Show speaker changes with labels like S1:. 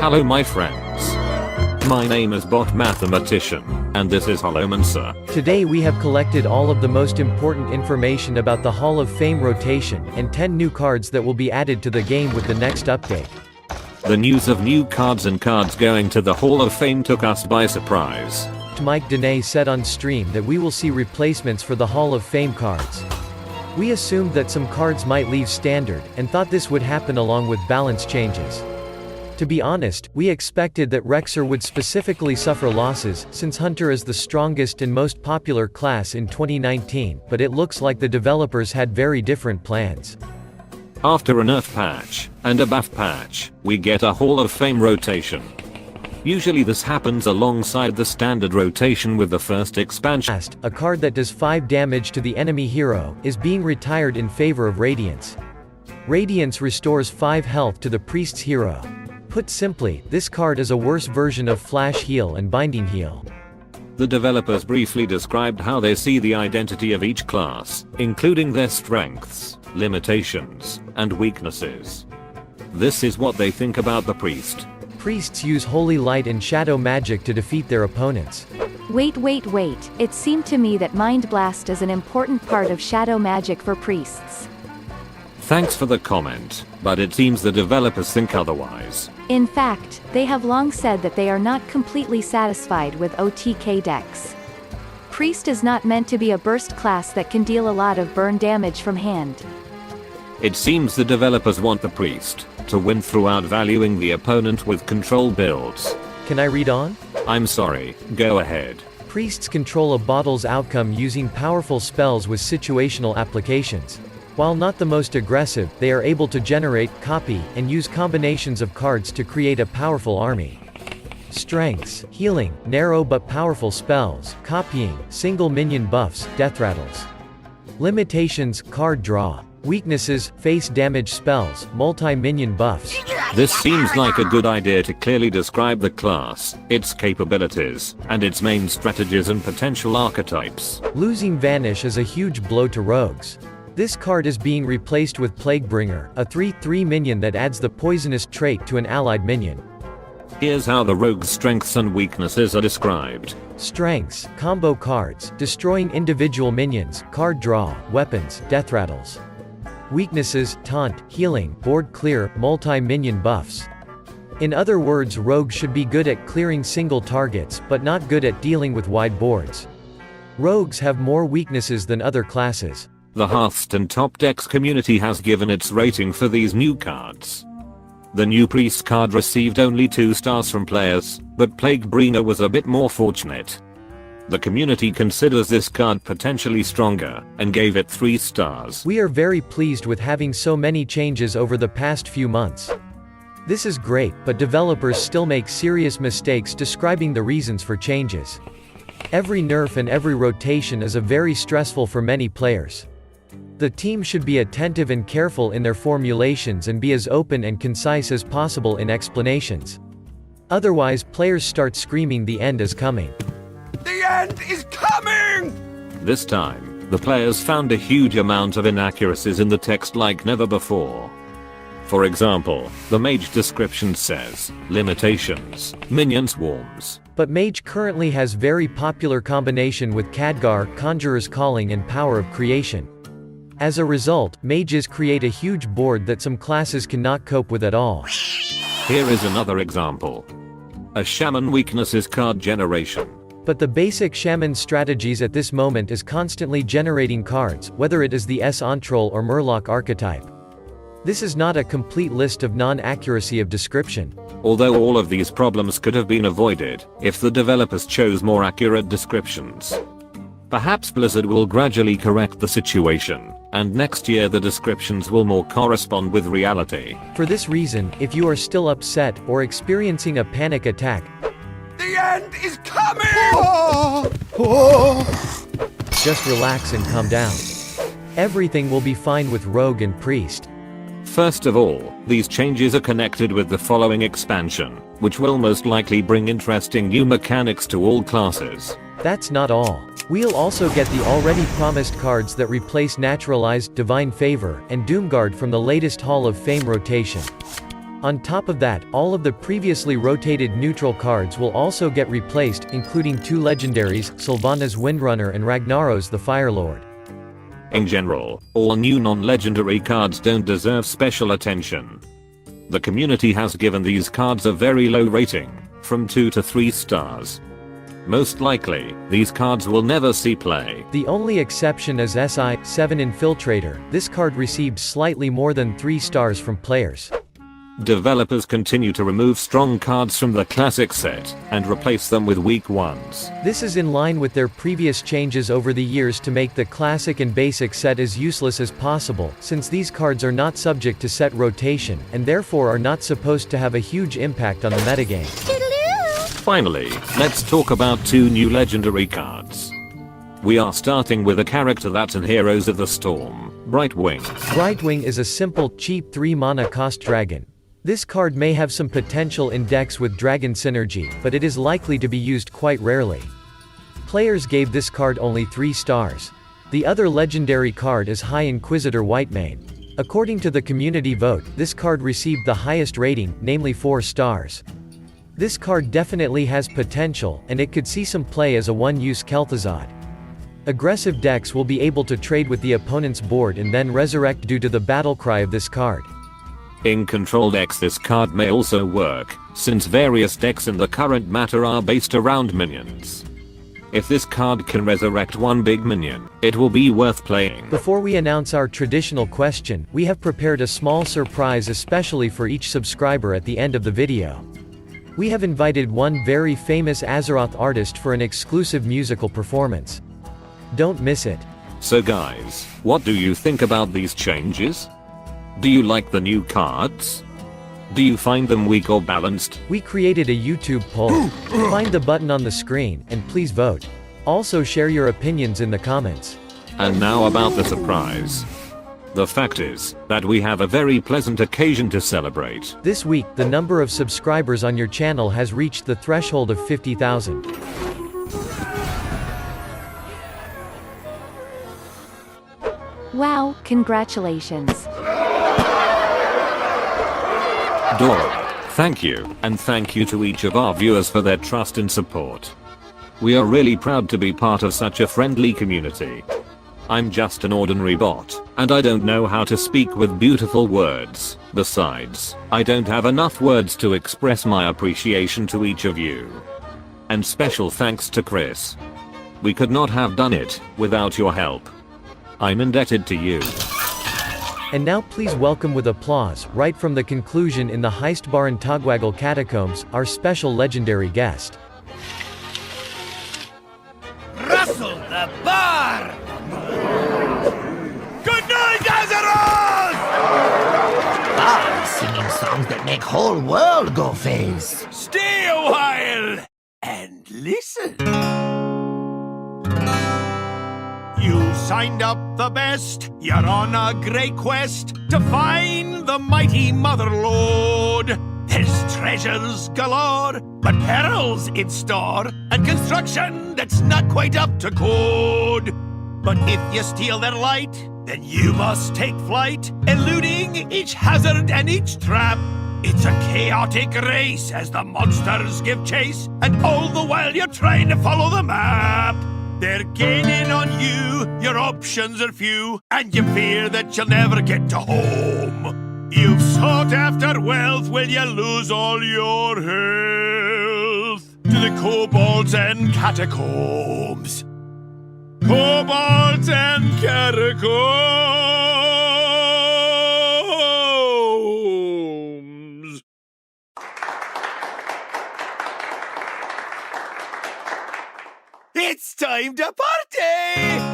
S1: Hello my friends. My name is Bot Mathematician, and this is Holomancer.
S2: Today we have collected all of the most important information about the Hall of Fame rotation, and 10 new cards that will be added to the game with the next update.
S1: The news of new cards and cards going to the Hall of Fame took us by surprise.
S2: Mike Dene said on stream that we will see replacements for the Hall of Fame cards. We assumed that some cards might leave standard, and thought this would happen along with balance changes. To be honest, we expected that Rexer would specifically suffer losses, since Hunter is the strongest and most popular class in 2019, but it looks like the developers had very different plans.
S1: After a nerf patch, and a buff patch, we get a Hall of Fame rotation. Usually this happens alongside the standard rotation with the first expansion.
S2: A card that does 5 damage to the enemy hero, is being retired in favor of Radiance. Radiance restores 5 health to the priest's hero. Put simply, this card is a worse version of Flash Heal and Binding Heal.
S1: The developers briefly described how they see the identity of each class, including their strengths, limitations, and weaknesses. This is what they think about the priest.
S2: Priests use holy light and shadow magic to defeat their opponents.
S3: Wait. It seemed to me that Mind Blast is an important part of shadow magic for priests.
S1: Thanks for the comment, but it seems the developers think otherwise.
S3: In fact, they have long said that they are not completely satisfied with OTK decks. Priest is not meant to be a burst class that can deal a lot of burn damage from hand.
S1: It seems the developers want the priest to win throughout valuing the opponent with control builds.
S2: Can I read on?
S1: I'm sorry, go ahead.
S2: Priests control a bottle's outcome using powerful spells with situational applications. While not the most aggressive, they are able to generate, copy, and use combinations of cards to create a powerful army. Strengths: healing, narrow but powerful spells, copying, single minion buffs, death rattles. Limitations: card draw. Weaknesses: face damage spells, multi-minion buffs.
S1: This seems like a good idea to clearly describe the class, its capabilities, and its main strategies and potential archetypes.
S2: Losing Vanish is a huge blow to rogues. This card is being replaced with Plaguebringer, a 3/3 minion that adds the poisonous trait to an allied minion.
S1: Here's how the rogue's strengths and weaknesses are described.
S2: Strengths: combo cards, destroying individual minions, card draw, weapons, death rattles. Weaknesses: taunt, healing, board clear, multi-minion buffs. In other words, rogue should be good at clearing single targets, but not good at dealing with wide boards. Rogues have more weaknesses than other classes.
S1: The Hearthstone Top Decks community has given its rating for these new cards. The new priest card received only 2 stars from players, but Plaguebringer was a bit more fortunate. The community considers this card potentially stronger, and gave it 3 stars.
S2: We are very pleased with having so many changes over the past few months. This is great, but developers still make serious mistakes describing the reasons for changes. Every nerf and every rotation is very stressful for many players. The team should be attentive and careful in their formulations and be as open and concise as possible in explanations. Otherwise, players start screaming the end is coming.
S4: The end is coming!
S1: This time, the players found a huge amount of inaccuracies in the text like never before. For example, the mage description says, limitations, minion swarms.
S2: But mage currently has very popular combination with Khadgar, Conjurer's Calling and Power of Creation. As a result, mages create a huge board that some classes cannot cope with at all.
S1: Here is another example. A shaman weaknesses card generation.
S2: But the basic shaman strategies at this moment is constantly generating cards, whether it is the S-Ontrol or Murloc archetype. This is not a complete list of non-accuracy of description.
S1: Although all of these problems could have been avoided, if the developers chose more accurate descriptions. Perhaps Blizzard will gradually correct the situation, and next year the descriptions will more correspond with reality.
S2: For this reason, if you are still upset, or experiencing a panic attack,
S4: The end is coming!
S2: just relax and calm down. Everything will be fine with Rogue and Priest.
S1: First of all, these changes are connected with the following expansion, which will most likely bring interesting new mechanics to all classes.
S2: That's not all. We'll also get the already promised cards that replace Naturalized, Divine Favor, and Doomguard from the latest Hall of Fame rotation. On top of that, all of the previously rotated neutral cards will also get replaced, including 2 legendaries, Sylvanas Windrunner and Ragnaros the Firelord.
S1: In general, all new non-legendary cards don't deserve special attention. The community has given these cards a very low rating, from 2 to 3 stars. Most likely, these cards will never see play.
S2: The only exception is SI-7 Infiltrator. This card received slightly more than 3 stars from players.
S1: Developers continue to remove strong cards from the classic set, and replace them with weak ones.
S2: This is in line with their previous changes over the years to make the classic and basic set as useless as possible, since these cards are not subject to set rotation, and therefore are not supposed to have a huge impact on the metagame.
S1: Finally, let's talk about 2 new legendary cards. We are starting with a character that's in Heroes of the Storm, Brightwing.
S2: Brightwing is a simple, cheap 3-mana cost dragon. This card may have some potential in decks with dragon synergy, but it is likely to be used quite rarely. Players gave this card only 3 stars. The other legendary card is High Inquisitor Whitemane. According to the community vote, this card received the highest rating, namely 4 stars. This card definitely has potential, and it could see some play as a one-use Kel'Thuzad. Aggressive decks will be able to trade with the opponent's board and then resurrect due to the battlecry of this card.
S1: In control decks this card may also work, since various decks in the current meta are based around minions. If this card can resurrect one big minion, it will be worth playing.
S2: Before we announce our traditional question, we have prepared a small surprise especially for each subscriber at the end of the video. We have invited one very famous Azeroth artist for an exclusive musical performance. Don't miss it.
S1: So guys, what do you think about these changes? Do you like the new cards? Do you find them weak or balanced?
S2: We created a YouTube poll. Find the button on the screen, and please vote. Also share your opinions in the comments.
S1: And now about the surprise. The fact is, that we have a very pleasant occasion to celebrate.
S2: This week, the number of subscribers on your channel has reached the threshold of 50,000.
S3: Wow, congratulations.
S1: Dora, thank you, and thank you to each of our viewers for their trust and support. We are really proud to be part of such a friendly community. I'm just an ordinary bot, and I don't know how to speak with beautiful words. Besides, I don't have enough words to express my appreciation to each of you. And special thanks to Chris. We could not have done it without your help. I'm indebted to you.
S2: And now please welcome with applause, right from the conclusion in the Heist Bar in Togwaggle Catacombs, our special legendary guest.
S4: Russell the bar! Good night, Azeroth!
S5: Bard singing songs that make whole world go phase.
S4: Stay a while and listen. You signed up the best. You're on a great quest to find the mighty Mother Lord. There's treasures galore, but perils in store, and construction that's not quite up to code. But if you steal their light, then you must take flight, eluding each hazard and each trap. It's a chaotic race as the monsters give chase, and all the while you're trying to follow the map. They're gaining on you, your options are few, and you fear that you'll never get to home. You've sought after wealth, will you lose all your health? To the kobolds and catacombs. Kobolds and catacombs. It's time to party!